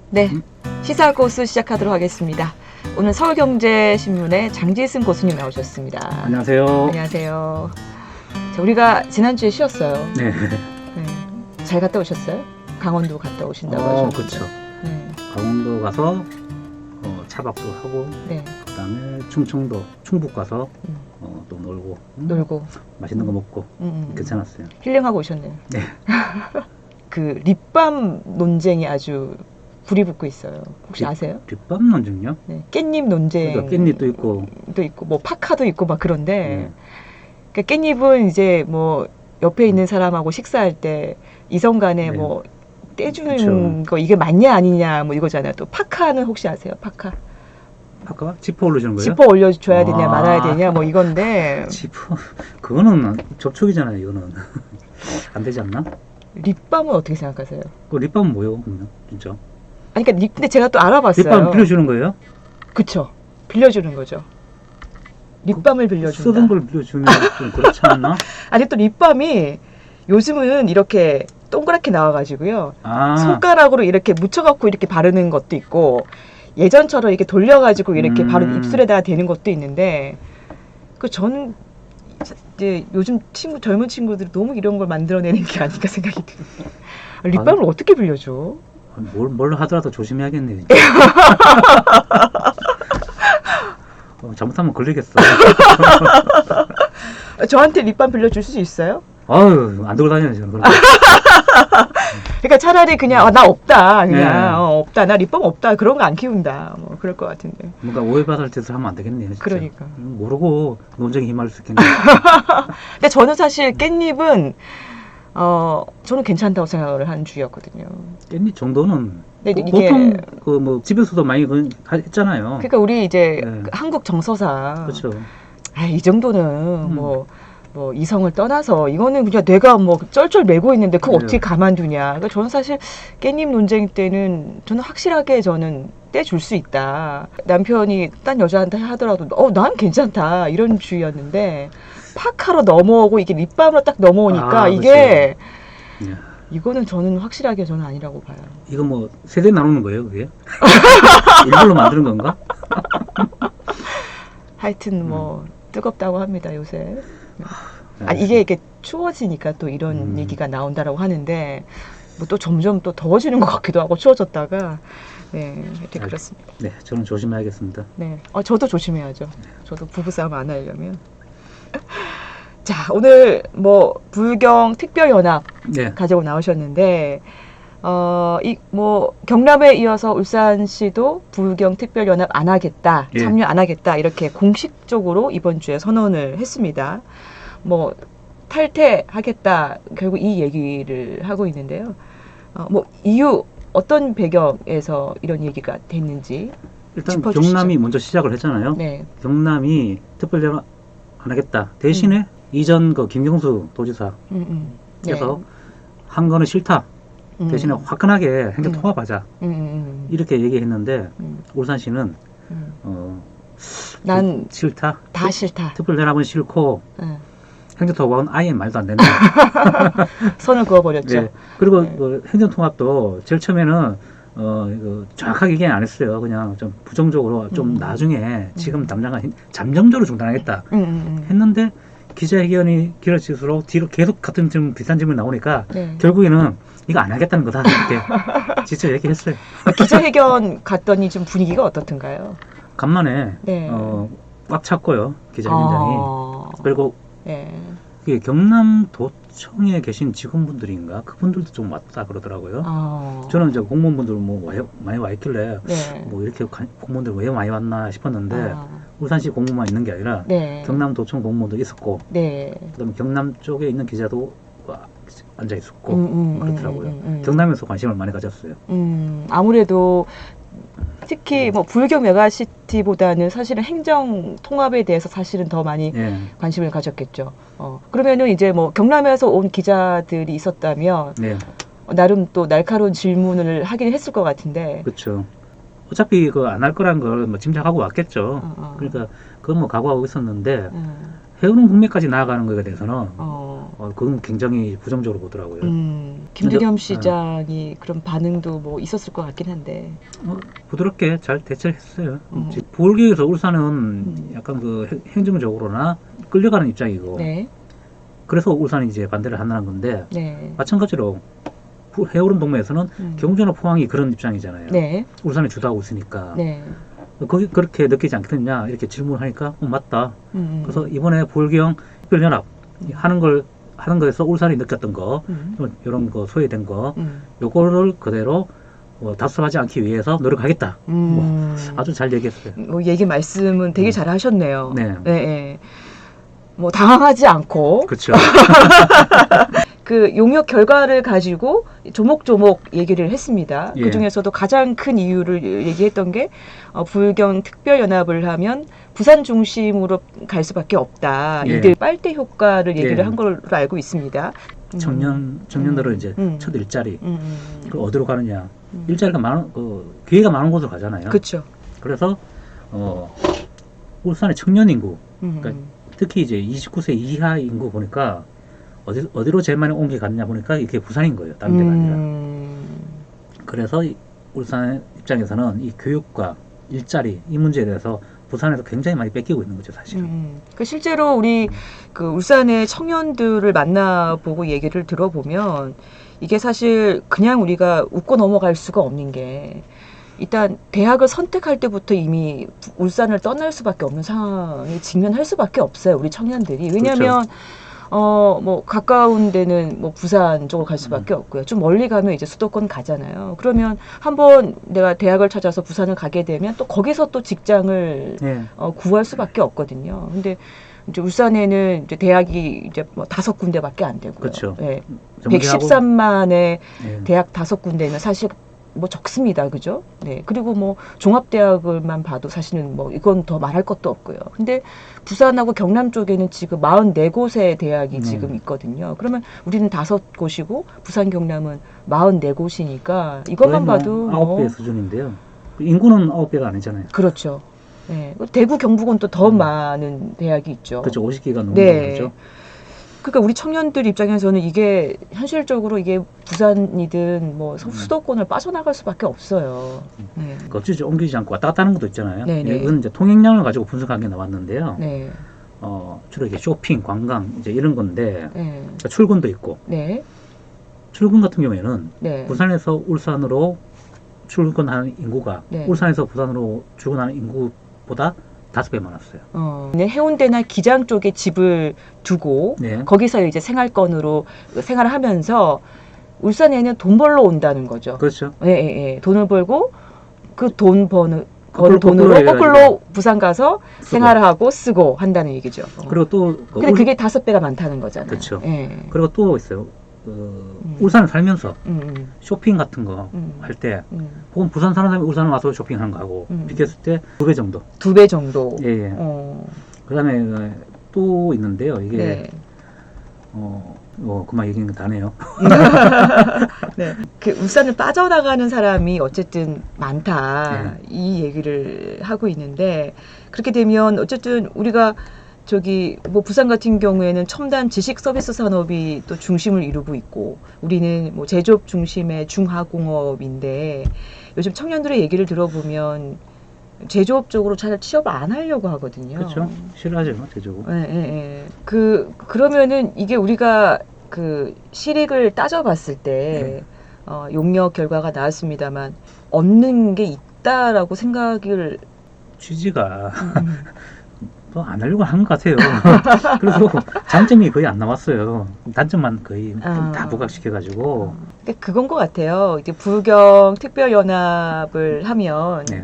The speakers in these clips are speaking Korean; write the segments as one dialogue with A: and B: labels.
A: 네, 시사고수 시작하도록 하겠습니다. 오늘 서울경제신문의 장지승 고수님 나오셨습니다.
B: 안녕하세요.
A: 안녕하세요. 자, 우리가 지난주에 쉬었어요.
B: 네.
A: 네. 잘 갔다 오셨어요? 강원도 갔다 오신다고 하셨는데.
B: 그렇죠.
A: 네.
B: 강원도 가서 차박도 하고,
A: 네.
B: 그다음에 충청도, 충북 가서 또 놀고,
A: 놀고
B: 맛있는 거 먹고 괜찮았어요.
A: 힐링하고 오셨네요.
B: 네.
A: 그 립밤 논쟁이 아주 불이 붙고 있어요. 혹시 아세요?
B: 립밤 논쟁요?
A: 네. 깻잎 논쟁.
B: 그러니까 깻잎도 있고,
A: 뭐 파카도 있고 막 그런데.
B: 네.
A: 그러니까 깻잎은 이제 뭐 옆에 있는 사람하고 식사할 때 이성 간에
B: 네.
A: 뭐 떼주는
B: 그쵸.
A: 거 이게 맞냐 아니냐 뭐 이거잖아요. 또 파카는 혹시 아세요? 파카.
B: 아까 지퍼 올려주는 거예요?
A: 지퍼 올려줘야 되냐
B: 아.
A: 말아야 되냐 뭐 이건데
B: 지퍼, 그거는 접촉이잖아요. 이거는 안 되지 않나?
A: 립밤은 어떻게 생각하세요?
B: 그 립밤은 뭐예요? 그러면 진짜?
A: 아니 그러니까 근데 제가 또 알아봤어요.
B: 립밤 빌려주는 거예요?
A: 그쵸. 빌려주는 거죠. 립밤을 빌려준다.
B: 쓰던 걸 빌려주면 좀 그렇지 않나?
A: 아니 또 립밤이 요즘은 이렇게 동그랗게 나와가지고요.
B: 아,
A: 손가락으로 이렇게 묻혀갖고 이렇게 바르는 것도 있고 예전처럼 이렇게 돌려가지고 이렇게 바로 입술에다가 대는 것도 있는데 그 저는 이제 요즘 젊은 친구들이 너무 이런 걸 만들어내는 게 아닌가 생각이 드네요. 립밤을 어떻게 빌려줘?
B: 뭘 하더라도 조심해야겠네. 진짜. 잘못하면 걸리겠어.
A: 저한테 립밤 빌려줄 수 있어요?
B: 아유, 안 들고 다녀야지.
A: 그러니까 차라리 그냥 나 없다 그냥
B: 네.
A: 없다 나 립밤 없다 그런 거 안 키운다 뭐 그럴 것 같은데.
B: 뭔가 오해받을 짓을 하면 안 되겠네요. 진짜.
A: 그러니까.
B: 모르고 논쟁에 휘말릴 수 있겠네.
A: 근데 저는 사실 깻잎은 저는 괜찮다고 생각을 한 주였거든요.
B: 깻잎 정도는
A: 근데 이게
B: 보통 그 뭐 집에서도 많이 했잖아요.
A: 그러니까 우리 이제
B: 네.
A: 그 한국 정서상
B: 그렇죠.
A: 이 정도는 뭐 이성을 떠나서 이거는 그냥 내가 뭐 쩔쩔 매고 있는데 그거
B: 네.
A: 어떻게 가만두냐. 그러니까 저는 사실 깻잎 논쟁 때는 저는 확실하게 저는 떼줄 수 있다. 남편이 딴 여자한테 하더라도 난 괜찮다 이런 주의였는데 파카로 넘어오고 이게 립밤으로 딱 넘어오니까 이게
B: 예.
A: 이거는 저는 확실하게 저는 아니라고 봐요.
B: 이거 뭐 세대 나누는 거예요, 그게? 일부러 만드는 건가?
A: 하여튼 뭐 뜨겁다고 합니다 요새.
B: 네.
A: 이게 추워지니까 또 이런 얘기가 나온다라고 하는데 뭐 또 점점 또 더워지는 것 같기도 하고 추워졌다가 네 이렇게 그렇습니다.
B: 네, 저는 조심해야겠습니다.
A: 네, 저도 조심해야죠. 저도 부부싸움 안 하려면. 자, 오늘 뭐 불경 특별연합
B: 네.
A: 가지고 나오셨는데 경남에 이어서 울산시도 불경 특별연합 안 하겠다,
B: 예.
A: 참여 안 하겠다 이렇게 공식적으로 이번 주에 선언을 했습니다. 뭐 탈퇴하겠다 결국 이 얘기를 하고 있는데요. 이유 어떤 배경에서 이런 얘기가 됐는지
B: 일단
A: 짚어주시죠.
B: 경남이 먼저 시작을 했잖아요.
A: 네,
B: 경남이 특별연합 안 하겠다. 대신에 이전 그 김경수 도지사께서
A: 네.
B: 한 거는 싫다. 대신에 화끈하게 행정 통합하자. 이렇게 얘기했는데 울산시는
A: 난
B: 싫다.
A: 다 싫다.
B: 특별연합은 싫고
A: 네.
B: 행정통합은 아예 말도 안 된다.
A: 선을 그어버렸죠.
B: 네. 그리고
A: 네.
B: 그 행정통합도 제일 처음에는 이거 정확하게 얘기 안 했어요. 그냥 좀 부정적으로 좀 나중에 지금 당장은 잠정적으로 중단하겠다 했는데 기자회견이 길어질수록 뒤로 계속 같은 질문, 비슷한 질문이 나오니까
A: 네.
B: 결국에는 이거 안 하겠다는 거다 이렇게 진짜 얘기했어요.
A: 기자회견 갔더니 좀 분위기가 어떻던가요?
B: 간만에
A: 네.
B: 꽉 찼고요 기자회견장이. 그리고
A: 네.
B: 이게 경남도청에 계신 직원분들인가 그분들도 좀 왔다 그러더라고요. 저는 이제 공무원분들 많이 와 있길래
A: 네.
B: 뭐 이렇게 공무원들 왜 많이 왔나 싶었는데 울산시 공무원만 있는 게 아니라
A: 네.
B: 경남도청 공무원도 있었고
A: 네.
B: 그다음에 경남 쪽에 있는 기자도 앉아 있었고 그렇더라고요. 경남에서 관심을 많이 가졌어요.
A: 아무래도 특히 뭐 불경 메가시티보다는 사실은 행정 통합에 대해서 사실은 더 많이
B: 예.
A: 관심을 가졌겠죠. 그러면은 이제 뭐 경남에서 온 기자들이 있었다면
B: 네.
A: 나름 또 날카로운 질문을 하긴 했을 것 같은데.
B: 그렇죠. 어차피 그 안 할 거란 걸 뭐 짐작하고 왔겠죠. 그러니까 그건 뭐 각오하고 있었는데 해운은 국내까지 나아가는 거에 대해서는
A: 어.
B: 그건 굉장히 부정적으로 보더라고요.
A: 김두겸
B: 근데,
A: 시장이 그런 반응도 뭐 있었을 것 같긴 한데.
B: 부드럽게 잘 대처를 했어요. 부울경에서 울산은 약간 그 행정적으로나 끌려가는 입장이고,
A: 네.
B: 그래서 울산이 이제 반대를 한다는 건데,
A: 네.
B: 마찬가지로 해오른 동네에서는 경주나 포항이 그런 입장이잖아요.
A: 네.
B: 울산이 주도하고 있으니까.
A: 네.
B: 거기 그렇게 느끼지 않겠느냐 이렇게 질문하니까 맞다. 그래서
A: 음.
B: 이번에 부울경 특별연합 하는 거에서 울산이 느꼈던 거, 이런 거 소외된 거, 요거를 그대로 답습하지 않기 위해서 노력하겠다. 뭐 아주 잘 얘기했어요.
A: 뭐 얘기 말씀은 되게 잘 하셨네요.
B: 네.
A: 네. 뭐 당황하지 않고
B: 그렇죠.
A: 그 용역 결과를 가지고 조목조목 얘기를 했습니다.
B: 예.
A: 그 중에서도 가장 큰 이유를 얘기했던 게 부울경 특별연합을 하면 부산 중심으로 갈 수밖에 없다.
B: 예.
A: 이들 빨대 효과를 얘기를
B: 예.
A: 한 걸로 알고 있습니다.
B: 청년들은 이제 첫 일자리, 그 어디로 가느냐.
A: 음.
B: 일자리가 기회가 많은 곳으로 가잖아요.
A: 그렇죠.
B: 그래서 울산의 청년 인구, 그러니까 특히 이제 29세 이하 인구 보니까 어디로 제일 많이 옮겨갔냐 보니까 이게 부산인 거예요. 다른 데가 아니라. 그래서 울산 입장에서는 이 교육과 일자리 이 문제에 대해서 부산에서 굉장히 많이 뺏기고 있는 거죠, 사실은.
A: 그 실제로 우리 그 울산의 청년들을 만나보고 얘기를 들어보면 이게 사실 그냥 우리가 웃고 넘어갈 수가 없는 게 일단 대학을 선택할 때부터 이미 울산을 떠날 수밖에 없는 상황에 직면할 수밖에 없어요, 우리 청년들이. 왜냐하면 뭐 가까운 데는 뭐 부산 쪽으로 갈 수밖에 없고요. 좀 멀리 가면 이제 수도권 가잖아요. 그러면 한번 내가 대학을 찾아서 부산을 가게 되면 또 거기서 또 직장을
B: 예.
A: 구할 수밖에 없거든요. 근데 이제 울산에는 이제 대학이 이제 뭐 5군데밖에 안 되고요.
B: 그렇죠.
A: 예.
B: 정비하고
A: 113만의
B: 예.
A: 대학 5군데는 사실 뭐 적습니다. 그죠? 네. 그리고 뭐 종합대학을만 봐도 사실은 뭐 이건 더 말할 것도 없고요. 근데 부산하고 경남 쪽에는 지금 44곳의 대학이 지금 있거든요. 그러면 우리는 5곳이고 부산 경남은 44곳이니까 이것만 봐도
B: 9배 수준인데요. 인구는 9배가 아니잖아요.
A: 그렇죠. 네. 대구 경북은 또 더 많은 대학이 있죠.
B: 그렇죠. 50기가 넘는
A: 네.
B: 거죠.
A: 그러니까 우리 청년들 입장에서는 이게 현실적으로 이게 부산이든 뭐 수도권을 빠져나갈 수밖에 없어요. 네.
B: 어찌지 옮기지 않고 왔다 갔다 하는 것도 있잖아요.
A: 네네.
B: 이건 이제 통행량을 가지고 분석한 게 나왔는데요.
A: 네.
B: 주로 이게 쇼핑, 관광 이제 이런 건데
A: 네.
B: 그러니까 출근도 있고
A: 네.
B: 출근 같은 경우에는
A: 네.
B: 부산에서 울산으로 출근하는 인구가
A: 네.
B: 울산에서 부산으로 출근하는 인구보다 5배 많았어요.
A: 해운대나 기장 쪽에 집을 두고
B: 네.
A: 거기서 이제 생활권으로 생활을 하면서 울산에는 돈 벌러 온다는 거죠.
B: 그렇죠.
A: 예, 예, 예. 돈을 벌고 그 돈 버는
B: 거꾸로
A: 돈으로
B: 해가지고
A: 거꾸로 부산 가서
B: 쓰고.
A: 생활을 하고 쓰고 한다는 얘기죠.
B: 그리고 또
A: 근데 그게 5배가 많다는 거잖아요.
B: 그렇죠.
A: 예.
B: 그리고 또 있어요. 울산에 살면서
A: 음,
B: 쇼핑 같은 거 할 때 혹은 부산 사는 사람이 울산 와서 쇼핑하는 거하고 비교했을 때 2배 정도.
A: 2배 정도.
B: 예, 예. 그다음에 또 있는데요. 이게
A: 네.
B: 그만 얘기한 거 다네요.
A: 네. 그 울산을 빠져나가는 사람이 어쨌든 많다.
B: 네.
A: 이 얘기를 하고 있는데 그렇게 되면 어쨌든 우리가 뭐 부산 같은 경우에는 첨단 지식 서비스 산업이 또 중심을 이루고 있고 우리는 뭐 제조업 중심의 중하공업인데 요즘 청년들의 얘기를 들어보면 제조업 쪽으로 잘 취업을 안 하려고 하거든요.
B: 그렇죠. 싫어하죠, 제조업.
A: 예, 예, 예. 그러면은 이게 우리가 그 실익을 따져봤을 때 용역 결과가 나왔습니다만 없는 게 있다라고 생각을
B: 취지가 또 안 하려고 한 것 같아요. 그래서 장점이 거의 안 나왔어요. 단점만 거의 다 부각시켜가지고.
A: 그건 것 같아요. 이제 부울경 특별연합을 하면
B: 네.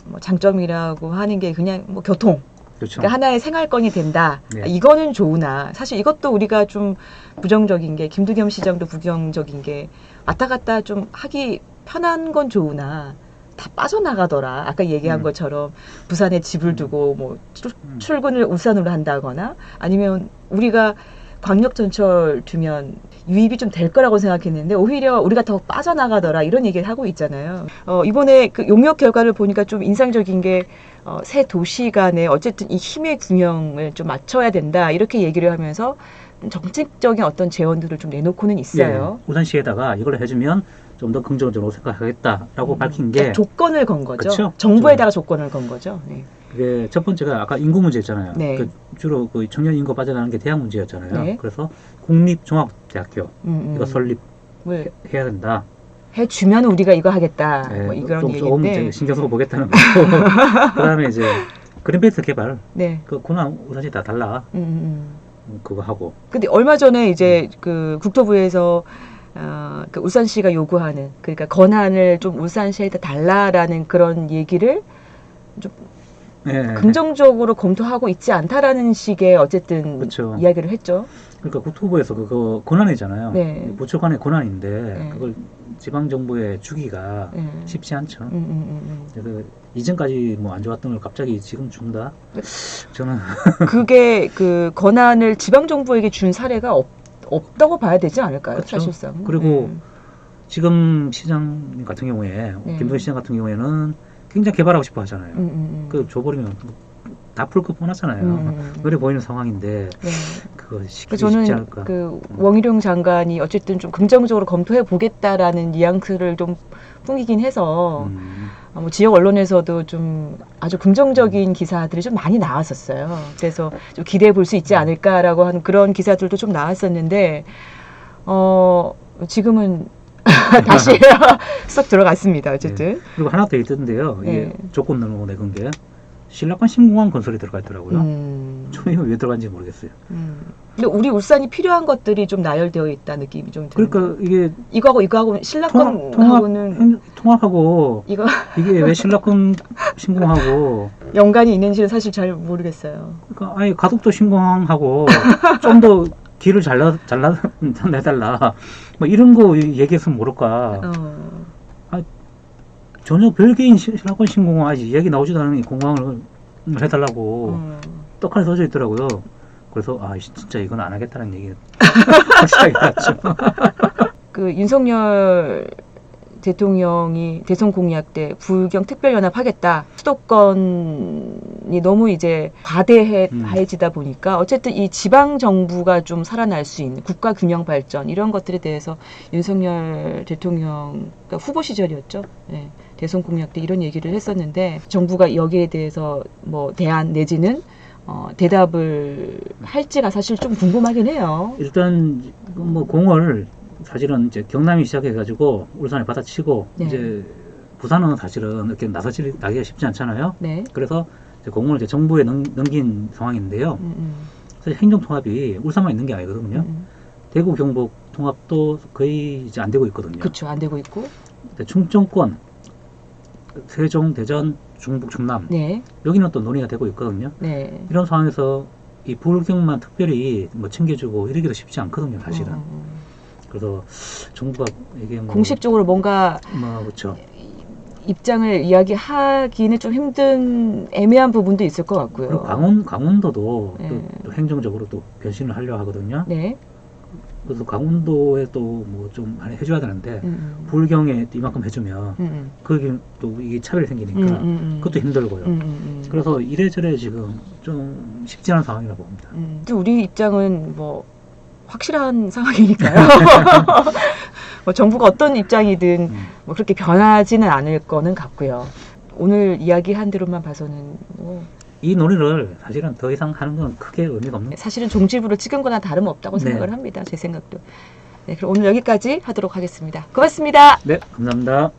A: 뭐 장점이라고 하는 게 그냥 뭐 교통.
B: 그렇죠.
A: 그러니까 하나의 생활권이 된다.
B: 네.
A: 이거는 좋으나 사실 이것도 우리가 좀 부정적인 게 김두겸 시장도 부정적인 게 왔다 갔다 좀 하기 편한 건 좋으나 다 빠져나가더라. 아까 얘기한 것처럼 부산에 집을 두고 뭐 출근을 울산으로 한다거나 아니면 우리가 광역전철 두면 유입이 좀 될 거라고 생각했는데 오히려 우리가 더 빠져나가더라 이런 얘기를 하고 있잖아요. 이번에 그 용역 결과를 보니까 좀 인상적인 게 새 도시 간에 어쨌든 이 힘의 균형을 좀 맞춰야 된다 이렇게 얘기를 하면서 정책적인 어떤 제언들을 좀 내놓고는 있어요.
B: 예, 우산시에다가 이걸 해주면 좀 더 긍정적으로 생각하겠다라고 밝힌 게
A: 그러니까 조건을 건 거죠.
B: 그쵸?
A: 정부에다가 조건을 건 거죠. 네.
B: 그게 첫 번째가 아까 인구 문제였잖아요.
A: 네.
B: 그 주로 그 청년 인구 빠져나가는 게 대학 문제였잖아요.
A: 네.
B: 그래서 국립종합대학교 이거 설립해야
A: 뭘
B: 된다.
A: 해주면 우리가 이거 하겠다.
B: 네,
A: 뭐 이런
B: 좀
A: 얘기인데.
B: 신경 써서 보겠다는 거고. 그다음에 이제 그린벨트 개발.
A: 네.
B: 그 고난 우산시 다 달라. 그거 하고.
A: 근데 얼마 전에 이제 그 국토부에서 그 울산시가 요구하는 그러니까 권한을 좀 울산시에다 달라라는 그런 얘기를 좀
B: 네.
A: 긍정적으로 검토하고 있지 않다라는 식의 어쨌든
B: 그렇죠.
A: 이야기를 했죠.
B: 그러니까 국토부에서 그거 권한이잖아요.
A: 네.
B: 부처 간의 권한인데
A: 네.
B: 그걸 지방 정부에 주기가
A: 네.
B: 쉽지 않죠. 그래서
A: 그
B: 이전까지 뭐 안 좋았던 걸 갑자기 지금 준다. 저는
A: 그게 그 권한을 지방 정부에게 준 사례가 없다고 봐야 되지 않을까요?
B: 그렇죠.
A: 사실상.
B: 그리고 지금 시장 같은 경우에
A: 네.
B: 김동연 시장 같은 경우에는 굉장히 개발하고 싶어 하잖아요. 그 줘버리면 다 풀 거 뻔하잖아요. 그래 보이는 상황인데
A: 네.
B: 그거
A: 그
B: 쉽지
A: 저는
B: 않을까.
A: 그 원희룡 장관이 어쨌든 좀 긍정적으로 검토해 보겠다라는 뉘앙스를 좀 풍기긴 해서 뭐 지역 언론에서도 좀 아주 긍정적인 기사들이 좀 많이 나왔었어요. 그래서 좀 기대해 볼 수 있지 않을까라고 하는 그런 기사들도 좀 나왔었는데 지금은 다시 쏙 들어갔습니다. 어쨌든.
B: 네. 그리고 하나 더 있던데요. 이게
A: 네.
B: 조건으로 내건 게 신라관 신공항 건설이 들어가 있더라고요. 저는 이거 왜 들어간지 모르겠어요.
A: 근데 우리 울산이 필요한 것들이 좀 나열되어 있다 느낌이 좀 드는.
B: 그러니까 이게
A: 이거하고 신라권하고는
B: 통합하고
A: 이거
B: 이게 왜 신라권 신공항하고
A: 연관이 있는지는 사실 잘 모르겠어요.
B: 그러니까 아예 가덕도 신공항하고 좀 더 길을 내달라 뭐 이런 거 얘기했으면 모를까. 전혀 별개인 신라권 신공항 아직 얘기 나오지도 않은 공항을 해달라고 떡하니 써져 있더라고요. 그래서 진짜 이건 안 하겠다는 얘기 확실하게 났죠.
A: 그 윤석열 대통령이 대선 공약 때 부경 특별연합하겠다. 수도권이 너무 이제 과대해지다 보니까 어쨌든 이 지방 정부가 좀 살아날 수 있는 국가 균형 발전 이런 것들에 대해서 윤석열 대통령 그러니까 후보 시절이었죠. 네. 대선 공약 때 이런 얘기를 했었는데 정부가 여기에 대해서 뭐 대안 내지는 대답을 할지가 사실 좀 궁금하긴 해요.
B: 일단 뭐 공을 사실은 이제 경남이 시작해가지고 울산에 받아치고
A: 네.
B: 이제 부산은 사실은 이렇게 나서지기가 쉽지 않잖아요.
A: 네.
B: 그래서 이제 공을 이제 정부에 넘긴 상황인데요. 사실 행정 통합이 울산만 있는 게 아니거든요. 대구 경북 통합도 거의 이제 안 되고 있거든요.
A: 그렇죠, 안 되고 있고.
B: 충청권, 세종, 대전, 중북, 충남
A: 네.
B: 여기는 또 논의가 되고 있거든요.
A: 네.
B: 이런 상황에서 이 부울경만 특별히 뭐 챙겨주고 이러기도 쉽지 않거든요, 사실은. 그래서 정부가 이게 뭐
A: 공식적으로 뭔가
B: 그렇죠.
A: 입장을 이야기하기는 좀 힘든 애매한 부분도 있을 것 같고요.
B: 그리고 강원도도
A: 네.
B: 또 행정적으로 또 변신을 하려고 하거든요.
A: 네.
B: 그래서 강원도에 또 뭐 좀 많이 해줘야 되는데 부울경에 이만큼 해주면 거기 또 이게 차별이 생기니까 그것도 힘들고요. 그래서 이래저래 지금 좀 쉽지 않은 상황이라 봅니다.
A: 우리 입장은 뭐 확실한 상황이니까요. 뭐 정부가 어떤 입장이든 뭐 그렇게 변하지는 않을 거는 같고요. 오늘 이야기한 대로만 봐서는 뭐
B: 이 논의를 사실은 더 이상 하는 건 크게 의미가 없는.
A: 사실은 종지부를 찍은 거나 다름없다고 생각을 합니다. 제 생각도. 네, 그럼 오늘 여기까지 하도록 하겠습니다. 고맙습니다.
B: 네, 감사합니다.